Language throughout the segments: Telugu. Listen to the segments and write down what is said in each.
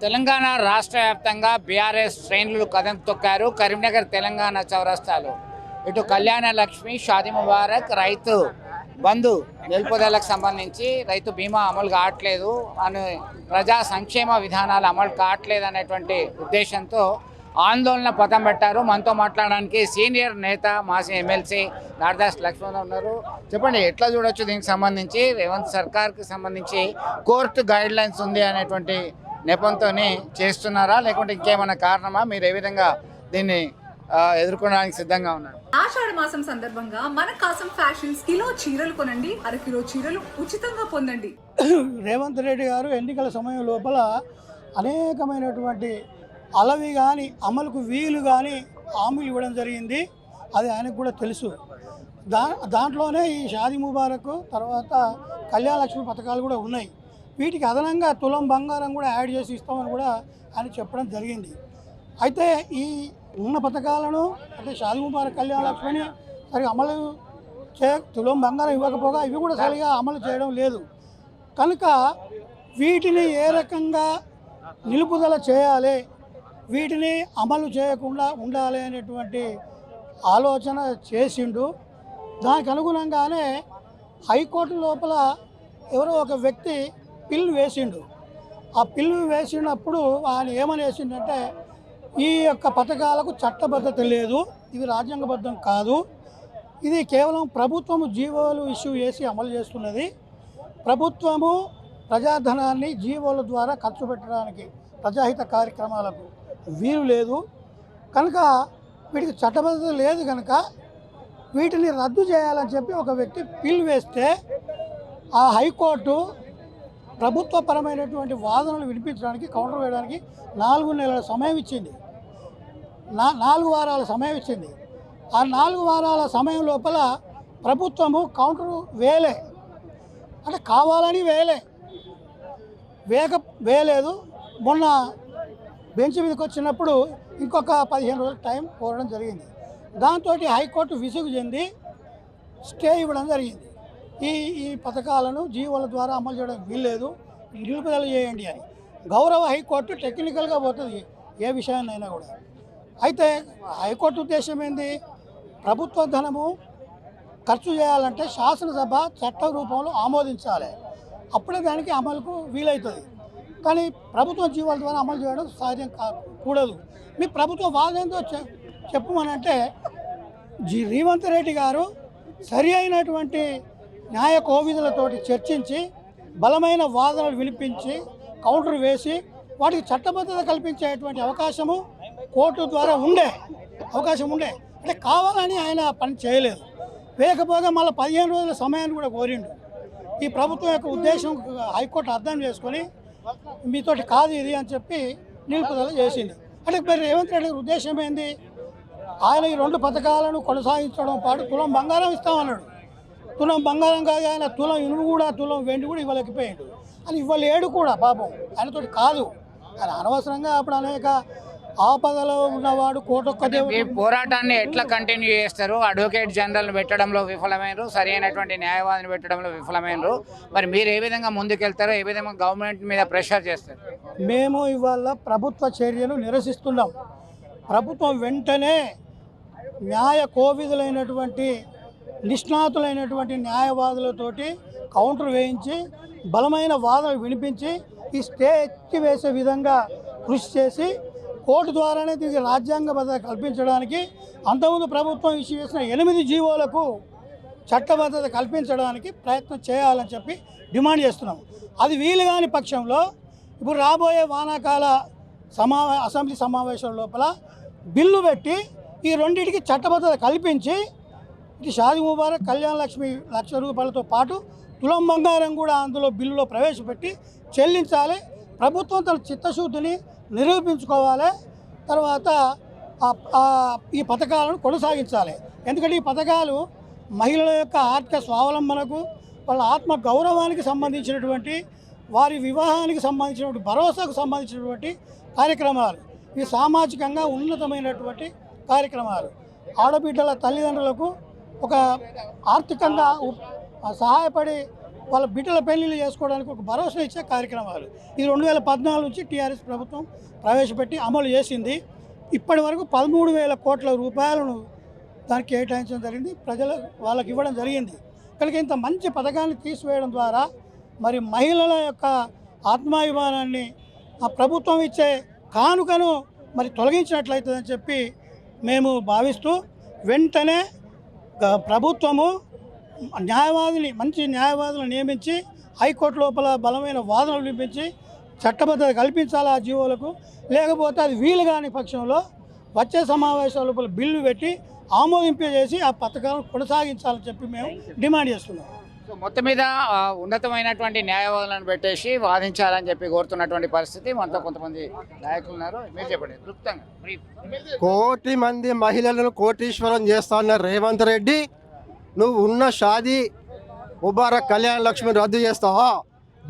తెలంగాణ రాష్ట్ర వ్యాప్తంగా బీఆర్ఎస్ శ్రేణులు కదం తొక్కారు. కరీంనగర్ తెలంగాణ చౌరస్తాలో ఇటు కళ్యాణ లక్ష్మి, షాదీ ముబారక్, రైతు బంధు నిలుపుదలకు సంబంధించి రైతు బీమా అమలు కావట్లేదు అని, ప్రజా సంక్షేమ విధానాలు అమలు కావట్లేదు అనేటువంటి ఉద్దేశంతో ఆందోళన పథం పెట్టారు. మనతో మాట్లాడడానికి సీనియర్ నేత మాజీ ఎమ్మెల్సీ నారదాస్ లక్ష్మణ్ ఉన్నారు. చెప్పండి, ఎట్లా చూడొచ్చు దీనికి సంబంధించి? రేవంత్ సర్కార్కి సంబంధించి కోర్టు గైడ్ లైన్స్ ఉంది అనేటువంటి నెపంతో చేస్తున్నారా, లేకుంటే ఇంకేమైనా కారణమా? మీరు ఏ విధంగా దీన్ని ఎదుర్కోవడానికి సిద్ధంగా ఉన్నారు? ఆషాఢ మాసం సందర్భంగా మన కాసం ఫ్యాషన్స్ కిలో చీరలు కొనండి, అరకిలో చీరలు ఉచితంగా పొందండి. రేవంత్ రెడ్డి గారు ఎన్నికల సమయం లోపల అనేకమైనటువంటి అలవి కానీ అమలుకు వీలు కానీ హామీలు ఇవ్వడం జరిగింది. అది ఆయనకు కూడా తెలుసు. దాంట్లోనే ఈ షాదీ ముబారక్ తర్వాత కళ్యాణ లక్ష్మి పథకాలు కూడా ఉన్నాయి. వీటికి అదనంగా తులం బంగారం కూడా యాడ్ చేసి ఇస్తామని కూడా ఆయన చెప్పడం జరిగింది. అయితే ఈ ఉన్న పథకాలను అంటే షాదీ ముబారక్, కళ్యాణ లక్ష్మిని సరిగా అమలు తులం బంగారం ఇవ్వకపోగా ఇవి కూడా సరిగా అమలు చేయడం లేదు. కనుక వీటిని ఏ రకంగా నిలుపుదల చేయాలి, వీటిని అమలు చేయకుండా ఉండాలి అనేటువంటి ఆలోచన చేసిండు. దానికి అనుగుణంగానే హైకోర్టు లోపల ఎవరో ఒక వ్యక్తి పిల్లు వేసిండు. ఆ పిల్లు వేసినప్పుడు ఆయన ఏమని వేసిండంటే, ఈ యొక్క పథకాలకు చట్టబద్ధత లేదు, ఇవి రాజ్యాంగబద్ధం కాదు, ఇది కేవలం ప్రభుత్వము జీవోలు ఇష్యూ చేసి అమలు చేస్తున్నది, ప్రభుత్వము ప్రజాధనాన్ని జీవోల ద్వారా ఖర్చు పెట్టడానికి ప్రజాహిత కార్యక్రమాలకు వీలు లేదు, కనుక వీటికి చట్టబద్ధత లేదు, కనుక వీటిని రద్దు చేయాలని చెప్పి ఒక వ్యక్తి పిల్ వేస్తే ఆ హైకోర్టు ప్రభుత్వపరమైనటువంటి వాదనలు వినిపించడానికి, కౌంటర్ వేయడానికి 4 నెలల సమయం ఇచ్చింది. 4 వారాల సమయం ఇచ్చింది. ఆ 4 వారాల సమయం లోపల ప్రభుత్వము కౌంటర్ వేయలే, అంటే కావాలని వేయలేదు. మొన్న బెంచ్ మీదకి వచ్చినప్పుడు ఇంకొక 15 రోజులు టైం కోరడం జరిగింది. దాంతో హైకోర్టు విసుగు చెంది స్టే ఇవ్వడం జరిగింది. ఈ పథకాలను జీవోల ద్వారా అమలు చేయడం వీల్లేదు, నిలుపుదల చేయండి అని. గౌరవ హైకోర్టు టెక్నికల్గా పోతుంది ఏ విషయాన్నైనా కూడా. అయితే హైకోర్టు ఉద్దేశం ఏంది? ప్రభుత్వ ధనము ఖర్చు చేయాలంటే శాసనసభ చట్ట రూపంలో ఆమోదించాలి, అప్పుడే దానికి అమలుకు వీలవుతుంది. కానీ ప్రభుత్వ జీవాల ద్వారా అమలు చేయడం సాధ్యం కూడదు. మీ ప్రభుత్వ వాదనతో చెప్పమనంటే రేవంత్ రెడ్డి గారు సరి అయినటువంటి న్యాయ కోవిధులతోటి చర్చించి బలమైన వాదనలు వినిపించి కౌంటర్ వేసి వాటికి చట్టబద్ధత కల్పించేటువంటి అవకాశము కోర్టు ద్వారా అవకాశం ఉండే, అంటే కావాలని ఆయన పని చేయలేదు. వేయకపోగా మళ్ళీ 15 రోజుల సమయాన్ని కూడా కోరిండు. ఈ ప్రభుత్వం యొక్క ఉద్దేశం హైకోర్టు అర్థం చేసుకొని మీతోటి కాదు ఇది అని చెప్పి నిలుపుదల చేసింది. అంటే మరి రేవంత్ రెడ్డి ఉద్దేశం ఏంది? ఆయన ఈ 2 పథకాలను కొనసాగించడం పాటు తులం బంగారం ఇస్తామన్నాడు. తులం బంగారం కాదు, ఆయన తులం ఇనుము కూడా, తులం వెండి కూడా ఇవ్వలేకపోయాడు. అని ఇవ్వలేడు కూడా పాపం, ఆయనతోటి కాదు. ఆయన అనవసరంగా అప్పుడు అనేక ఆపదలో ఉన్నవాడు కోటొక్క దేవుడు. ఈ పోరాటాన్ని ఎట్లా కంటిన్యూ చేస్తారు? అడ్వకేట్ జనరల్ పెట్టడంలో విఫలమైనరు, సరి అయినటువంటి న్యాయవాదిని పెట్టడంలో విఫలమైనరు. మరి మీరు ఏ విధంగా ముందుకెళ్తారో, ఏ విధంగా గవర్నమెంట్ మీద ప్రెషర్ చేస్తారు? మేము ఇవాళ ప్రభుత్వ చర్యను నిరసిస్తున్నాం. ప్రభుత్వం వెంటనే న్యాయ కోవిధులైనటువంటి నిష్ణాతులైనటువంటి న్యాయవాదులతోటి కౌంటర్ వేయించి బలమైన వాదనలు వినిపించి ఈ స్టే ఎత్తివేసే విధంగా కృషి చేసి కోర్టు ద్వారానే దీనికి రాజ్యాంగబద్ధత కల్పించడానికి, అంతకుముందు ప్రభుత్వం ఇష్యూ చేసిన 8 జీవోలకు చట్టబద్ధత కల్పించడానికి ప్రయత్నం చేయాలని చెప్పి డిమాండ్ చేస్తున్నాం. అది వీలు కాని పక్షంలో ఇప్పుడు రాబోయే వానాకాల అసెంబ్లీ సమావేశాల లోపల బిల్లు పెట్టి ఈ రెండింటికి చట్టబద్ధత కల్పించి, ఇది షాదీ ముబారక్, కళ్యాణ లక్ష్మి ₹1,00,000తో పాటు తులం బంగారం కూడా అందులో బిల్లులో ప్రవేశపెట్టి చెల్లించాలి. ప్రభుత్వం తన చిత్తశుద్ధిని నిరూపించుకోవాలి. తర్వాత ఈ పథకాలను కొనసాగించాలి. ఎందుకంటే ఈ పథకాలు మహిళల యొక్క ఆర్థిక స్వావలంబనకు, వాళ్ళ ఆత్మ గౌరవానికి సంబంధించినటువంటి, వారి వివాహానికి సంబంధించినటువంటి, భరోసాకు సంబంధించినటువంటి కార్యక్రమాలు. ఇవి సామాజికంగా ఉన్నతమైనటువంటి కార్యక్రమాలు. ఆడబిడ్డల తల్లిదండ్రులకు ఒక ఆర్థికంగా సహాయపడి వాళ్ళ బిడ్డల పెళ్లిళ్ళు చేసుకోవడానికి ఒక భరోసా ఇచ్చే కార్యక్రమాలు. ఇది 2014 నుంచి టీఆర్ఎస్ ప్రభుత్వం ప్రవేశపెట్టి అమలు చేసింది. ఇప్పటి వరకు 13,000 కోట్ల రూపాయలను దానికి కేటాయించడం జరిగింది, వాళ్ళకి ఇవ్వడం జరిగింది. కనుక ఇంత మంచి పథకాన్ని తీసివేయడం ద్వారా మరి మహిళల యొక్క ఆత్మాభిమానాన్ని ఆ ప్రభుత్వం ఇచ్చే కానుకను మరి తొలగించినట్లయితుందని చెప్పి మేము భావిస్తూ వెంటనే ప్రభుత్వము మంచి న్యాయవాదులను నియమించి హైకోర్టు లోపల బలమైన వాదనలు వినిపించి చట్టబద్ధత కల్పించాలి ఆ జీవోలకు. లేకపోతే అది వీలు కాని పక్షంలో వచ్చే సమావేశాల లోపల బిల్లు పెట్టి ఆమోదింపజేసి ఆ పథకాలను కొనసాగించాలని చెప్పి మేము డిమాండ్ చేస్తున్నాం. సో మొత్తం మీద ఉన్నతమైనటువంటి న్యాయవాదులను పెట్టేసి వాదించాలని చెప్పి కోరుతున్నటువంటి పరిస్థితి. మనతో కొంతమంది నాయకులు ఉన్నారు, మీరు చెప్పండి క్లుప్తంగా. కోటి మంది మహిళలను కోటీశ్వరం చేస్తా ఉన్న రేవంత్ రెడ్డి, నువ్వు ఉన్న షాదీ ముబారక్ కళ్యాణ లక్ష్మి రద్దు చేస్తావా?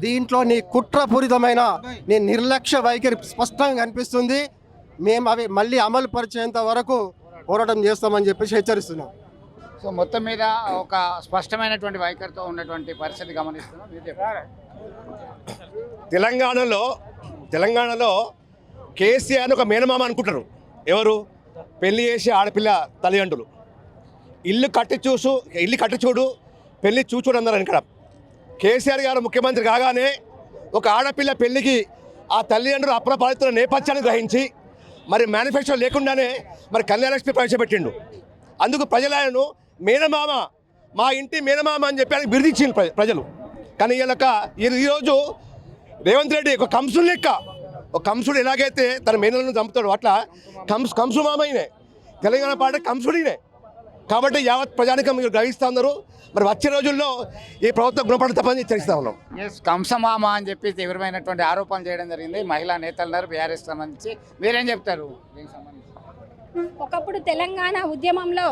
దీంట్లో నీ కుట్రపూరితమైన నీ నిర్లక్ష్య వైఖరి స్పష్టంగా కనిపిస్తుంది. మేము అవి మళ్ళీ అమలు పరిచేంత వరకు పోరాటం చేస్తామని చెప్పేసి హెచ్చరిస్తున్నాం. సో మొత్తం మీద ఒక స్పష్టమైనటువంటి వైఖరితో ఉన్నటువంటి పరిస్థితి గమనిస్తున్నాం. మీరు చెప్పండి. తెలంగాణలో కేసీఆర్ ఒక మేనమామ అనుకుంటారు. ఎవరు? పెళ్లి చేసి ఆడపిల్ల తల్లిదండ్రులు. ఇల్లు కట్టి చూడు పెళ్లి చూచూడు అన్నారు. ఇక్కడ కేసీఆర్ గారు ముఖ్యమంత్రి కాగానే ఒక ఆడపిల్ల పెళ్లికి ఆ తల్లిదండ్రులు అప్రపాలితున్న నేపథ్యాన్ని గ్రహించి మరి మేనిఫెస్టో లేకుండానే మరి కళ్యాణలక్ష్మి ప్రవేశపెట్టిండు. అందుకు ప్రజలను మేనమామ, మా ఇంటి మేనమామ అని చెప్పి ఆయన బిరుదిచ్చింది ప్రజలు. కానీ ఈరోజు రేవంత్ రెడ్డి ఒక కంసుడు లెక్క, ఒక కంసుడు ఎలాగైతే తన మేనలను చంపుతాడు అట్లా కంసు మామయ్యనే తెలంగాణ పార్టీ కంసుడినే. కాబట్టి యావత్ ప్రజానికం మీరు గ్రహిస్తూ ఉన్నారు. మరి వచ్చే రోజుల్లో ఈ ప్రభుత్వం గుణపడతామని హెచ్చరిస్తూ ఉన్నాం. కంసమామ అని చెప్పి తీవ్రమైనటువంటి ఆరోపణలు చేయడం జరిగింది మహిళా నేతలున్నారు బీఆర్ఎస్ సంబంధించి. మీరేం చెప్తారు దీనికి సంబంధించి? ఒకప్పుడు తెలంగాణ ఉద్యమంలో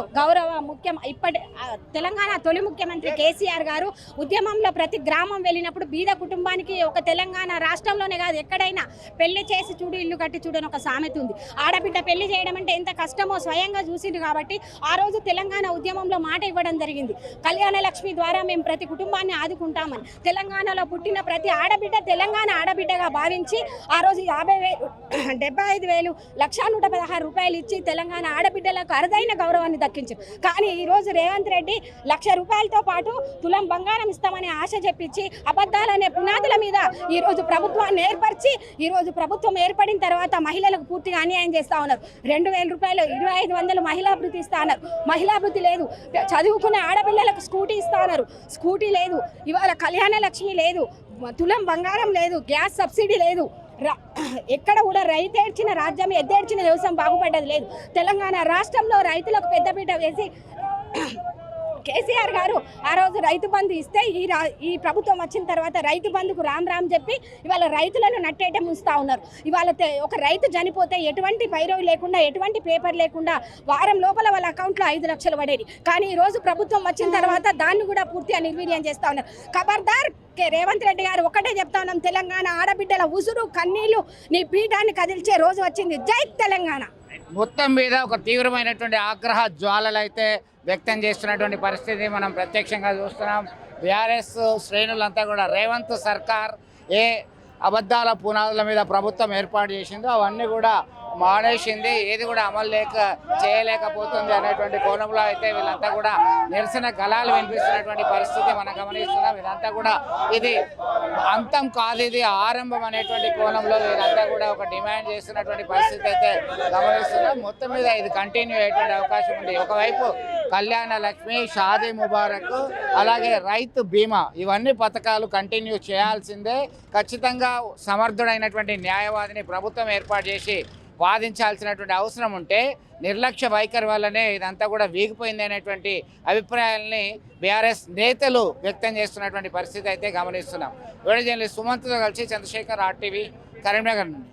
తెలంగాణ తొలి ముఖ్యమంత్రి కేసీఆర్ గారు ఉద్యమంలో ప్రతి గ్రామం వెళ్ళినప్పుడు బీద కుటుంబానికి ఒక తెలంగాణ రాష్ట్రంలోనే కాదు ఎక్కడైనా పెళ్లి చేసి చూడు ఇల్లు కట్టి చూడు అని ఒక సామెత ఉంది. ఆడబిడ్డ పెళ్లి చేయడం అంటే ఎంత కష్టమో స్వయంగా చూసిండు. కాబట్టి ఆ రోజు తెలంగాణ ఉద్యమంలో మాట ఇవ్వడం జరిగింది. కళ్యాణ లక్ష్మి ద్వారా మేము ప్రతి కుటుంబాన్ని ఆదుకుంటామని. తెలంగాణలో పుట్టిన ప్రతి ఆడబిడ్డ తెలంగాణ ఆడబిడ్డగా భావించి ఆ రోజు 75,000 1,116 రూపాయలు ఇచ్చి తెలంగాణ ఆడబిడ్డలకు అరుదైన గౌరవాన్ని దక్కించారు. కానీ ఈరోజు రేవంత్ రెడ్డి 1,00,000 రూపాయలతో పాటు తులం బంగారం ఇస్తామని ఆశ చెప్పించి అబద్ధాలనే పునాదుల మీద ఈరోజు ప్రభుత్వాన్ని ఏర్పరిచి ఈరోజు ప్రభుత్వం ఏర్పడిన తర్వాత మహిళలకు పూర్తిగా అన్యాయం చేస్తూ ఉన్నారు. 2,000 రూపాయలు 2,500 మహిళా భృతి ఇస్తా ఉన్నారు. మహిళా భృతి లేదు. చదువుకునే ఆడపిల్లలకు స్కూటీ ఇస్తా ఉన్నారు. స్కూటీ లేదు. ఇవాళ కళ్యాణ లక్ష్మి లేదు. తులం బంగారం లేదు. గ్యాస్ సబ్సిడీ లేదు. ఎక్కడ కూడా రైతేడ్చిన రాజ్యం ఎద్దేడ్చిన వ్యవసాయం బాగుపడ్డది లేదు. తెలంగాణ రాష్ట్రంలో రైతులకు పెద్దపీట వేసి కేసీఆర్ గారు ఆ రోజు రైతు బంధు ఇస్తే ఈ ప్రభుత్వం వచ్చిన తర్వాత రైతు బంధుకు రామ్ చెప్పి ఇవాళ రైతులను నట్టేట ముంచుతా ఉన్నారు. ఇవాళ ఒక రైతు చనిపోతే ఎటువంటి పైరవి లేకుండా ఎటువంటి పేపర్ లేకుండా వారం లోపల వాళ్ళ అకౌంట్లో 5 లక్షలు పడేది. కానీ ఈ రోజు ప్రభుత్వం వచ్చిన తర్వాత దాన్ని కూడా పూర్తిగా నిర్వీర్యం చేస్తా ఉన్నారు. ఖబర్దార్ రేవంత్ రెడ్డి గారు ఒకటే చెప్తా ఉన్నాం, తెలంగాణ ఆడబిడ్డల ఉసురు కన్నీళ్లు నీ పీఠాన్ని కదిల్చే రోజు వచ్చింది. జై తెలంగాణ. మొత్తం మీద ఒక తీవ్రమైనటువంటి ఆగ్రహ జ్వాలలు అయితే వ్యక్తం చేస్తున్నటువంటి పరిస్థితి మనం ప్రత్యక్షంగా చూస్తున్నాం. బీఆర్ఎస్ శ్రేణులంతా కూడా రేవంత్ సర్కార్ ఏ అబద్ధాల పునాదుల మీద ప్రభుత్వం ఏర్పాటు చేసిందో అవన్నీ కూడా మానేసింది, ఏది కూడా అమలు చేయలేకపోతుంది అనేటువంటి కోణంలో అయితే వీళ్ళంతా కూడా నిరసన గళాలు వినిపిస్తున్నటువంటి పరిస్థితి మనం గమనిస్తున్నాం. ఇదంతా కూడా ఇది అంతం కాదు, ఇది ఆరంభం అనేటువంటి కోణంలో వీళ్ళంతా కూడా ఒక డిమాండ్ చేస్తున్నటువంటి పరిస్థితి అయితే గమనిస్తున్నాం. మొత్తం మీద ఇది కంటిన్యూ అయ్యేటువంటి అవకాశం ఉంది. ఒకవైపు కళ్యాణ లక్ష్మి, షాదీ ముబారక్, అలాగే రైతు బీమా ఇవన్నీ పథకాలు కంటిన్యూ చేయాల్సిందే. ఖచ్చితంగా సమర్థుడైనటువంటి న్యాయవాదిని ప్రభుత్వం ఏర్పాటు చేసి వాదించాల్సినటువంటి అవసరం ఉంటే నిర్లక్ష్య వైఖరి వల్లనే ఇదంతా కూడా వీగిపోయింది అనేటువంటి అభిప్రాయాలని బీఆర్ఎస్ నేతలు వ్యక్తం చేస్తున్నటువంటి పరిస్థితి అయితే గమనిస్తున్నాం. వీడియో జర్నలిస్ట్ సుమంత్తో కలిసి చంద్రశేఖర్, RTV, కరీంనగర్ నుండి.